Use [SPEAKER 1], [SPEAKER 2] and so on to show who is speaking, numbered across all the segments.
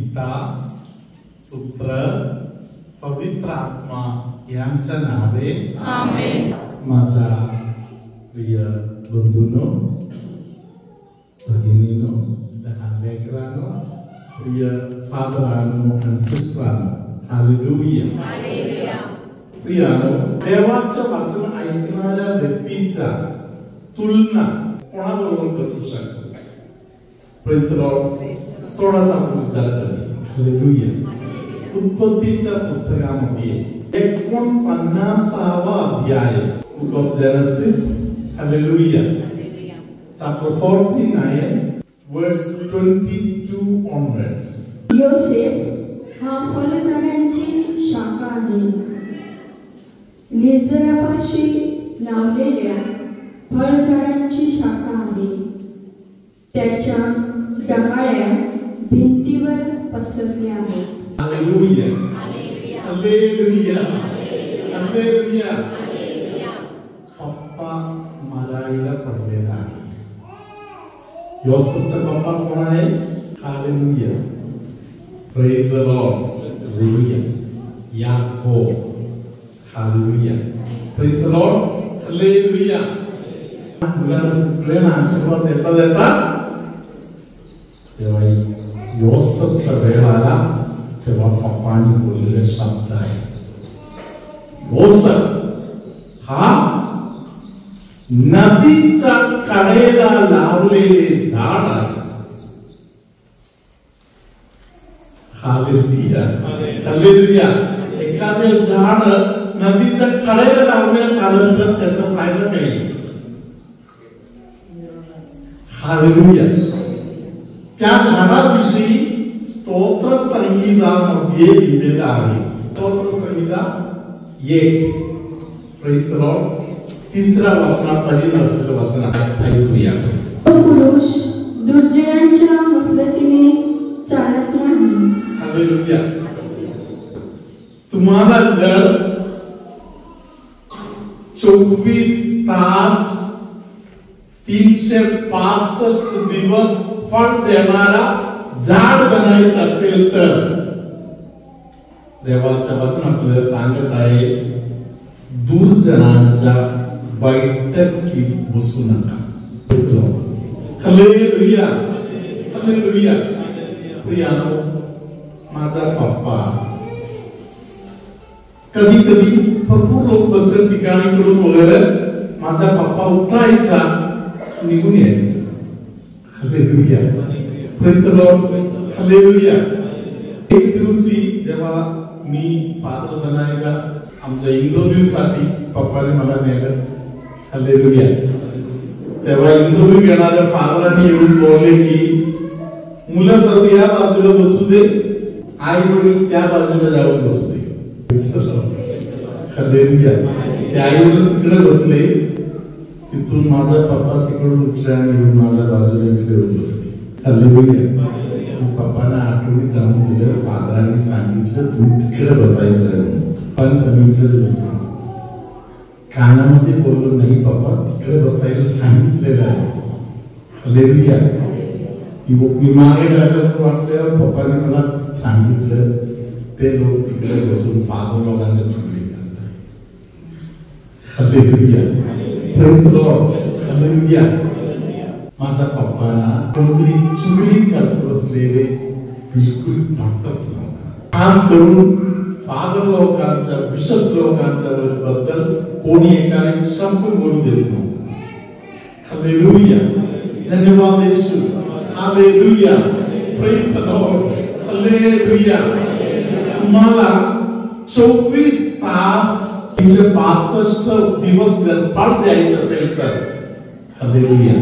[SPEAKER 1] पिता पुत्र पवित्र आत्मा यांच्या नावे आमेन. माझा प्रिय बंधूंनो, भगिनींनो, लहान लेकरांनो, प्रिय फादरांनो आणि सिस्टरांनो, हालेलुया. प्रियानो, देवाचं वचन ऐकणाऱ्या व्यक्तीचा तुलना कोणाबरोबर करू शकतो? Praise the Lord. थोडासा विचार करूया. हालेलुया. उत्पत्तीच्या पुस्तकामध्ये 49वा अध्याय, book of genesis, hallelujah, chapter 49 verse 22 onwards.
[SPEAKER 2] योसेफ हा फळझाडांची शाखा आहे. लेजरापाशी लावलेल्या फळझाडांची शाखा आहे. त्याच्या डहाळ्या भिंतीवर पसरल्या आहेत.
[SPEAKER 1] हालेलुया. हालेलुया. हालेलुया. पप्पा मरायला पडलेला आहे. योसेफचा पप्पा कोण आहे? Hallelujah. Praise the Lord. Hallelujah. Yakob. Hallelujah. Praise the Lord. Hallelujah. मुलांना सगळ्यांना आशीर्वाद देता देता तेव्हा योसेफचा वेळ आला, तेव्हा पप्पांनी बोललेले शब्द आहे. योसेफ हा नदीच्या कडेला लावलेले झाड आहे. हालेलुया. हालेलुया. एखादे झाड नदीच्या कडेला लावण्यात आलं तर त्याचा फायदा नाही. हालेलुया. त्या झाडाविषयी स्तोत्र संहितामध्ये लिहिलेलं आहे. स्तोत्र संहिता 1, प्रेज द लॉर्ड, 3ऱ्या वचनापर्यंत असलेलं वचन आहे. ऐकूया.
[SPEAKER 2] तो पुरुष दुर्जनांच्या मसलतीने चालत नाही.
[SPEAKER 1] हालेलुया. तुम्हाला जर 24 तास 365 दिवस फळ देणारा झाड बनायचं असेल तर देवाचं वचन आपल्याला सांगत आहे, दुर्जनांच्या बैठकीत बसू नका. हालेलुया. हालेलुया. प्रियानो, माझा पप्पा कधी कधी भरपूर लोक बसले ठिकाणीकडून वगैरे, माझा पप्पा उठायचा, निघून यायचा. Hallelujah. Praise the Lord. Hallelujah. एक दिवशी जेव्हा मी फादर बनायला आमच्या इंटरव्ह्यूसाठी पप्पाने मला नेलं. हालेलुया. तेव्हा इंटरव्ह्यू घेणाऱ्या फादरांनी येऊन बोलले की मुलं सर्व या बाजूला बसू दे, आई वडील त्या बाजूला जाऊन बसू दे. हालेलुया. ते आई वडील तिकडे बसले, तिथून माझा पप्पा तिकडून उठला आणि येऊन माझ्या बाजूला इकडे येऊन बसले. हालेलुया. पप्पांना आठवणीत आणून दिलं, फादरांनी सांगितलं तुम्ही तिकडे बसायचं, पण सगळीकडेच बसलो. कानामध्ये बोललो नाही, पप्पा तिकडे बसायला सांगितलेलं आहे. हालेलुया. मी मागे लागलं वाटल्यावर पप्पाने मला सांगितलं ते लोक तिकडे बसून फादर लोकांच्या चुगली करतात. Hallelujah. Praise the Lord. Hallelujah. माझा पप्पांना कोणतरी चुगली करत बसलेले बिलकुल वाटत नव्हतं. खास करून फादर लोकांच्या, बिशप लोकांच्या बद्दल कोणी एकाने शब्द बोलू देत नव्हतं. हालेलुया. धन्यवाद Yeshu. Hallelujah. Praise the Lord. Hallelujah. तुम्हाला 24 तास 365 दिवस जर फळ द्यायचं असेल तर हालेलुया,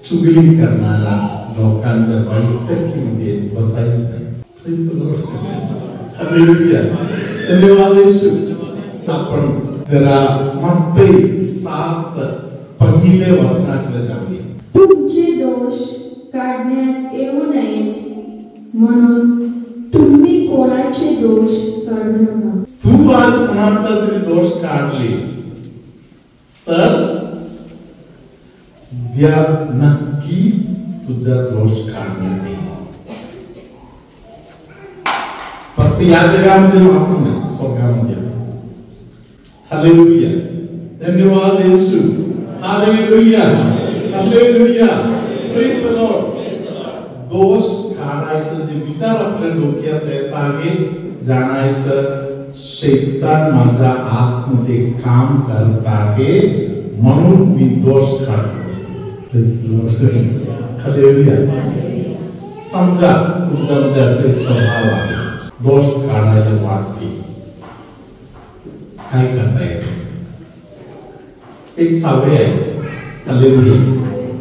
[SPEAKER 1] चुगली करणारा लोकांच्या बैठकीमध्ये बसायचं नाही. Praise the Lord. हालेलुया. धन्यवाद येशू. आपण जरा मत्ती 7 पहिले वचनाकडे जाऊया.
[SPEAKER 2] तुमचे दोष काढण्यात येऊ नये म्हणून तुम्ही कोणाचे दोष काढू नका.
[SPEAKER 1] तू आज कोणाचा तरी दोष काढले तर द्या नक्की तुझा दोष काढण्यात येईल. फक्त या जगामध्ये मात्र नाही, स्वर्गामध्ये. हालेलुया. धन्यवाद Yeshu. Hallelujah. Hallelujah. Praise the Lord. दोष काढायचं जे विचार आपल्या डोक्यात येत आहे, जाणायचं शैतान माझ्या आतमध्ये काम करत आहे म्हणून मी दोष काढत असतो. हालेलुया. समजा तुमच्यामध्ये असे स्वभाव आहे, दोष काढायला वाटते, काय करता येते? एक सवय आहे. हालेलुया.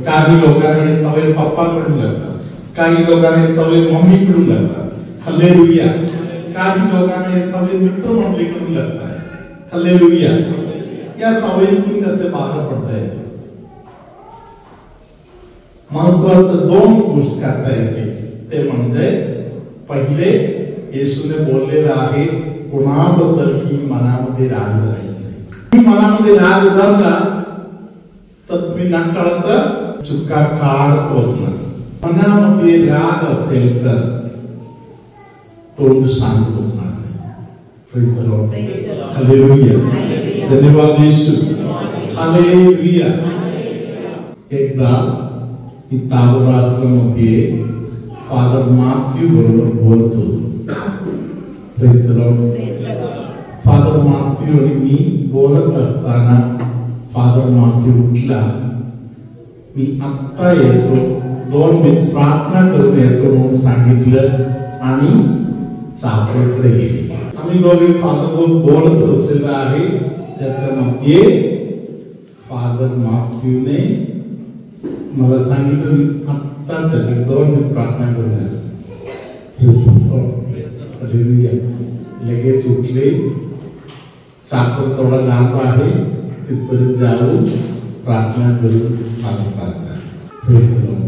[SPEAKER 1] काही लोकांना हे सवय पप्पाकडून लागतात, काही लोकांना हे सवय मम्मीकडून लागतात. हालेलुया. काही लोकांना हे सवय मित्रमंडळीकडून लागतात. हालेलुया. या सवयीतून कसे बाहेर पडता येते? महत्वाचं दोन गोष्टी करता येते. ते म्हणजे पहिले, येशूने बोललेलं आहे, कोणाबद्दलही मनामध्ये राग धरायचा नाही. मनामध्ये राग धरला तर तुम्ही नकळत चुका काढत बसणार. मनामध्ये राग असेल तर तोंड शांत बसणार नाही. Praise the Lord. हालेलुया. धन्यवाद येशू. हालेलुया. एकदा मी ताबोर आश्रमामध्ये फादर मॅथ्यू बरोबर बोलत होतो. Praise the Lord. Father Matthew आणि मी बोलत असताना फादर मॅथ्यू उठला. मी आत्ता येतो, 2 मिनिट प्रार्थना करून येतो म्हणून सांगितलं आणि चापेकडे गेले. आम्ही दोघे फादर बोलत बसलेलो आहे. त्याच्यामध्ये फादर मॅथ्यूने मला सांगितलं, मी आत्ताच 2 मिनिट प्रार्थना करून येतो. लगेच उठले. चाकर थोडा लांब आहे, तिथपर्यंत जाऊन प्रार्थना करून चालू करतात. Praise the Lord.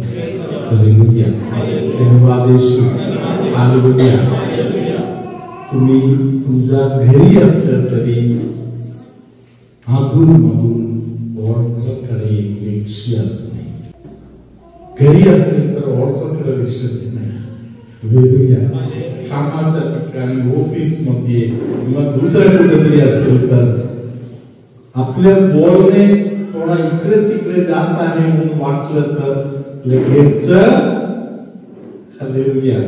[SPEAKER 1] हालेलुया. धन्यवाद येशू. हालेलुया. तुम्ही तुमच्या घरी असलं तरी अधून मधून ऑर्थोकडे लक्ष असणे. घरी असेल तर ऑर्थोकडे लक्ष देणे. हालेलुया. कामाच्या ठिकाणी, ऑफिस मध्ये किंवा दुसऱ्या कुठेतरी असेल तर आपल्या बोलणे थोडा इकडे तिकडे जात आहे म्हणून वाटलं तर लगेच हालेलुया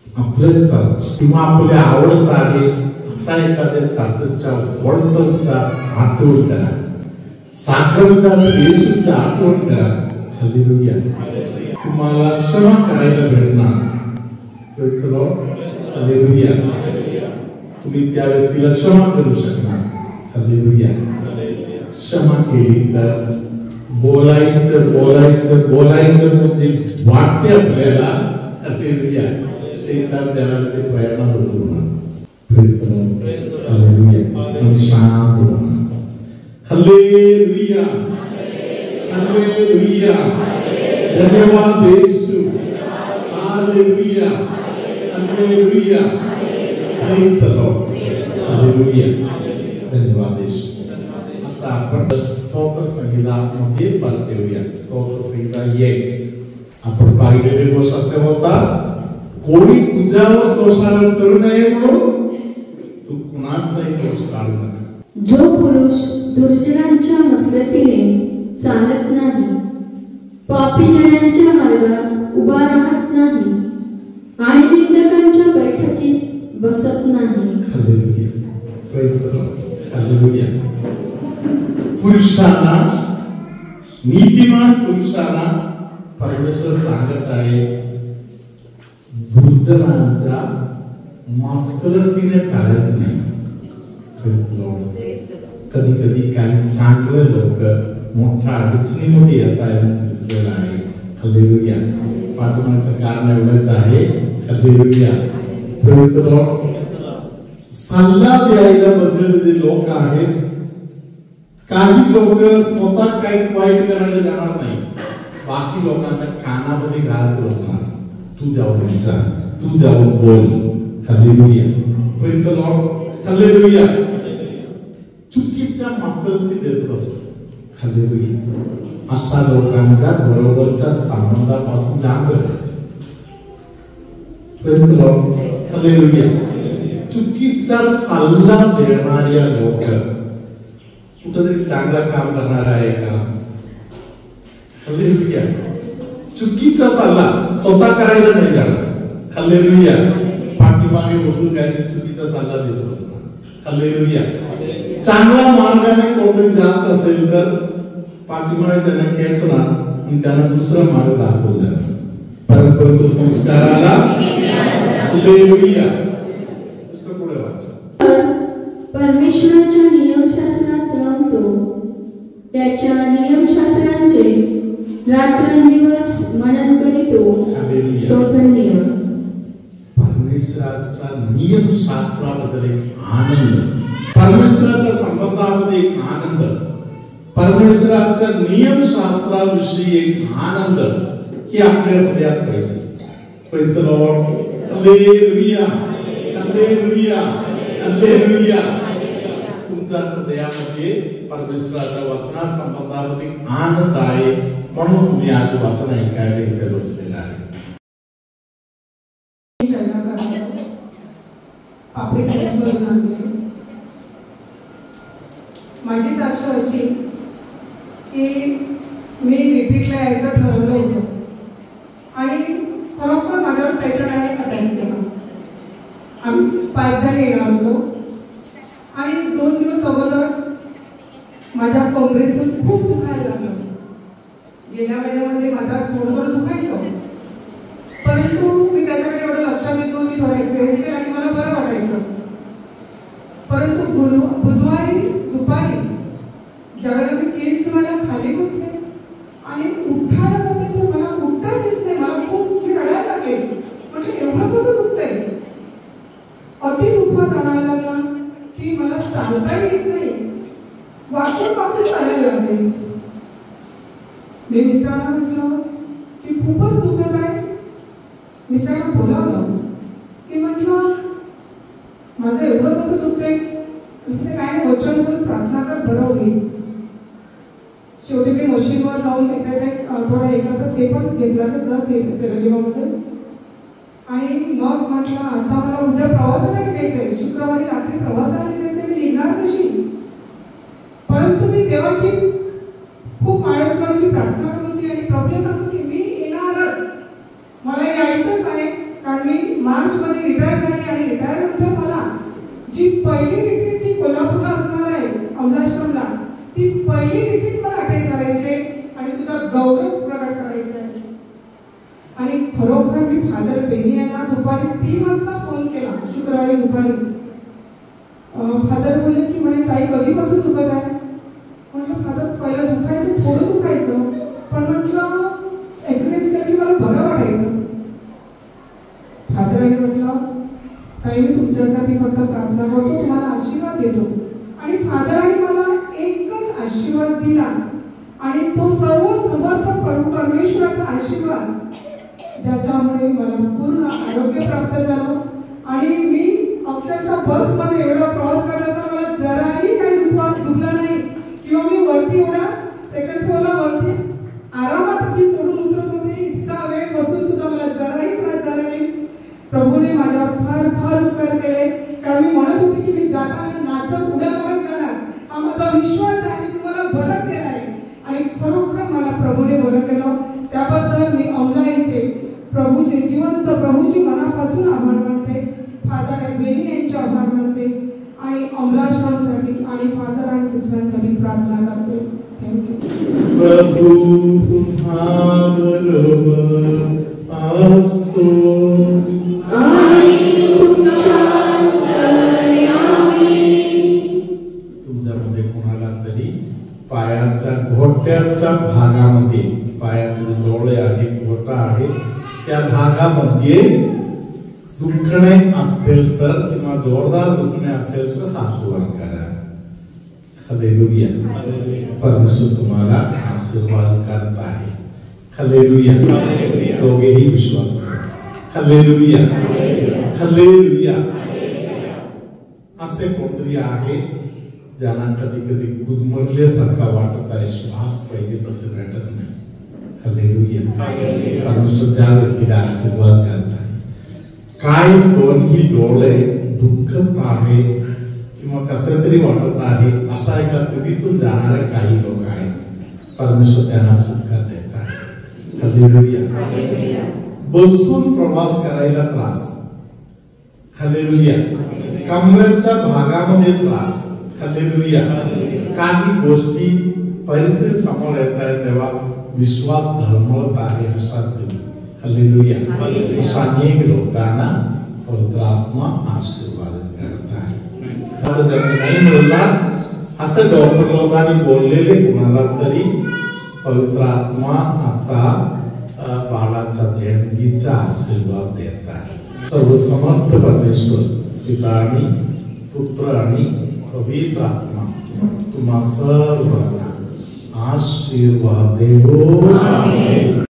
[SPEAKER 1] आपल्या चर्च किंवा आपल्या आवडत आहे असा एखाद्या चर्चच्या वर्तनचा आठवण करा. साखरदार येशूचा आठवण करा. हालेलुया. तुम्हाला क्षमा करायला भेटणार. Praise the Lord. हालेलुया. तुम्ही त्या व्यक्तीला क्षमा करू शकणार. हालेलुया. क्षमा केली तर बोलायचं बोलायचं बोलायचं म्हणजे वाटते आपल्याला. हालेलुया. शैतान त्याला ते प्रेरणा बदलवणार. Praise the Lord. हालेलुया. शांत होणार. हालेलुया. हालेलुया. धन्यवाद Yeshu. Hallelujah. Hallelujah. Praise the Lord. Hallelujah. धन्यवाद येशू. आता आपण स्तोत्र संगीतामध्ये परत येऊया. स्तोत्र संगीता 1 आपण पाहिलेले गोष्ट असे होता, कोणी तुझ्यावर दोषारोप करू नये म्हणून तू कुणाचाही दोष काढू नका.
[SPEAKER 2] जो पुरुष दुर्जनांच्या मसलतीने चालत नाही, पापीजनांच्या मार्गात उभा राहत नाही आणि निंदकांच्या बैठकीत बसत नाही.
[SPEAKER 1] Hallelujah. Praise the Lord. Hallelujah. पुरुषांना, नीतिमान पुरुषांना परमेश्वर सांगत आहे, दुर्जनांच्या मसलतीने चालायचं नाही. Praise the Lord. कधी कधी काही चांगले लोक मोठ्या अडचणीमध्ये येत आहे दिसलेलं आहे. हालेलुया. पाठवण्याचं कारण एवढंच आहे. हालेलुया. Praise the Lord. सल्ला द्यायला बसलेले जे लोक आहेत, काही लोक स्वतः काही वाईट करायला जाणार नाही, बाकी लोकांच्या कानामध्ये घालत बसणार. तू जाऊन विचार, तू जाऊन बोल. Hallelujah. Praise the Lord. Hallelujah. चुकीच्या मसलती देत बसतो. हालेलुया. अशा लोकांच्या बरोबरच्या संबंधापासून लांब राहायचं. Praise the Lord, hallelujah. चुकीचा सल्ला देणाऱ्या लोक कुठेतरी चांगला काम करणार आहे का? हालेलुया. चुकीचा सल्ला स्वतः करायला नाही जाणार. हालेलुया. पाठीमागे बसून काय चुकीचा सल्ला देत बसणार. हालेलुया. चांगल्या मार्गाने कोणतरी जात असेल तर पाठीमागे त्यांना खेचणार आणि त्यांना दुसरा मार्ग दाखवला. परंतु संस्काराला हालेलुया. सिस्टर पुढे वाचा.
[SPEAKER 2] परमेश्वराच्या नियमशास्त्रात रमतो, त्याच्या नियमशास्त्रांचे रात्रंदिवस मनन करीतो, तो धन्य.
[SPEAKER 1] परमेश्वराच्या नियमशास्त्राबद्दल एक आनंद, परमेश्वराच्या संबंधामध्ये एक आनंद, परमेश्वराच्या नियमशास्त्राविषयी एक आनंद हे आपल्या हृदयात पाहिजे. Praise the Lord, hallelujah, hallelujah, hallelujah. तुमच्या हृदयामध्ये परमेश्वराच्या वचना संबंधामध्ये आनंद आहे म्हणून तुम्ही आज वचन ऐकायला इथे बसलेला आहे.
[SPEAKER 3] आपले करून आणले. माझी साक्ष अशी की मी रिट्रीटला यायचं ठरवलं होतं आणि खरोखर माझ्यावर सैतानाने अटॅक केला. आम्ही 5 जण येणार होतो आणि 2 दिवस अगोदर माझ्या कमरेतून खूप दुखायला लागलं. गेल्या महिन्यामध्ये माझा थोडं दुखायचं, परंतु मी त्याच्याकडे एवढं लक्ष देत नव्हती. थोडा एक्सरसाइज केला की मला बरं वाटायचं. परंतु बुधवारी दुपारी ज्यावेळेला मी केस मला खाली बसले आणि उठायला जाते तर मला उठताच येत नाही. मला खूप मी रडायला लागले. म्हटलं एवढं कसं दुखतंय? अति दुखा जाणायला लागला की मला चालता येत नाही. वाकून चालायला लागले. मी मिस्टरांना म्हटलं की खूपच दुखत आहे. मिस्टरांना बोलावलं की म्हटलं माझं एवढं कसं दुखतंय? ते काय नाही, वचन करून प्रार्थना कर, बरं होईल. शेवटी मी मशीनवर जाऊन एक्सरसाइज थोडा एकत्र ते पण घेतला त्याचा सेरोजिमामध्ये. आणि मग म्हटलं आता मला उद्या प्रवासाला निघायचंय, शुक्रवारी रात्री प्रवासाला निघायचंय. मी निघणार कशी? परंतु मी देवाची खूप माळवण्याची प्रार्थना करत होती आणि प्रभूला सांगत होती मी येणारच, मला यायचंच आहे. कारण मी मार्चमध्ये रिटायर झाली आणि रिटायर नंतर मला जी पहिली रिट्रीट जी कोल्हापूरला असणार आहे अमलाश्रमला, ती पहिली रिट्रीट मला अटेंड करायची आणि तुझा गौरव प्रकट करायचा आहे. आणि खरोखर मी फादर बेनी यांना दुपारी 3 वाजता फोन केला, शुक्रवारी दुपारी. फादर बोलले की म्हणे ताई कधीपासून दुखत आहे? म्हटलं फादर पहिलं दुखायचं, थोडं दुखायचं, पण म्हटलं एक्सरसाइज केली की मला बरं वाटायचं. फादरांनी म्हटलं ताई मी तुमच्यासाठी फक्त प्रार्थना करतो, तुम्हाला आशीर्वाद देतो. आणि फादरांनी मला एकच आशीर्वाद दिला आणि तो सर्व समर्थ परमेश्वराचा आशीर्वाद, ज्याच्यामुळे मला पूर्ण आरोग्य प्राप्त झालं. आणि मी अक्षरशः बसमध्ये एवढा प्रवास करण्याचा मला जराही काही दुखलं नाही किंवा मी वरती एवढा सेकंड फ्लोअरला वरती आरामात अगदी चढून उतरत होते. इतका वेळ बसून सुद्धा मला जराही त्रास झाला नाही. प्रभूने माझ्यावर फार फार उपकार केले. कारण मी म्हणत होते की मी जाताना नाचत उड्या मारत जाणार, हा माझा विश्वास आहे आणि तुम्हाला बरं केलं आहे. आणि खरोखर मला प्रभूने बरं केलं. त्याबद्दल मी अमलाईचे प्रभूचे जिवंत प्रभूची मनापासून आभार मानते. फादर बेनी यांचे आभार मानते आणि अमलाश्रमसाठी आणि फादर आणि सिस्टरांसाठी प्रार्थना करते. थँक्यू.
[SPEAKER 1] प्रभू तुम्हाबरोबर असो
[SPEAKER 2] आणि तुमच्या अंतर्यामी.
[SPEAKER 1] तुमच्यामध्ये कोणाला तरी पायाच्या घोट्याच्या भागामध्ये, पायाचे डोळे आहे, घोटा आहे, त्या भागामध्ये दुखणे असेल तर किंवा जोरदार दुखणे असेल तर हात वर करा. हालेलुया. परमेश्वर तुम्हाला आशीर्वाद करत आहे. हालेलुया. दोघेही विश्वास करा. Hallelujah, hallelujah. असे कोणतरी आहे ज्यांना कधी कधी गुदमरल्यासारखा वाटत आहे, श्वास पाहिजे तसे वाटत नाही. हालेलुया. परमेश्वर त्या व्यक्तीला आशीर्वाद करत आहे. काय दोन्ही डोळे दुःखत आहे किंवा कसं तरी वाटत आहे अशा एका स्थितीतून जाणारे काही लोक आहेत. परमेश्वर त्यांना सुखात देत आहे. हालेलुया. बसून प्रवास करायला त्रास. हालेलुया. कमरेच्या भागामध्ये त्रास. हालेलुया. काही गोष्टी परिस्थिती समोर येत आहे तेव्हा विश्वास ढळमळत आहे अशा स्थिती. हालेलुया. अशा अनेक लोकांना पवित्र आत्मा आशीर्वाद करत आहे. आता त्यांनी नाही मिळणार असं डॉक्टर लोकांनी बोललेले कुणाला तरी पवित्र आत्मा आता बाळाच्या देणगीचा आशीर्वाद देत आहे. सर्वसमर्थ परमेश्वर पिता आणि पुत्र आणि पवित्र आत्मा तुम्हा सर्वांना आशीर्वाद देवो.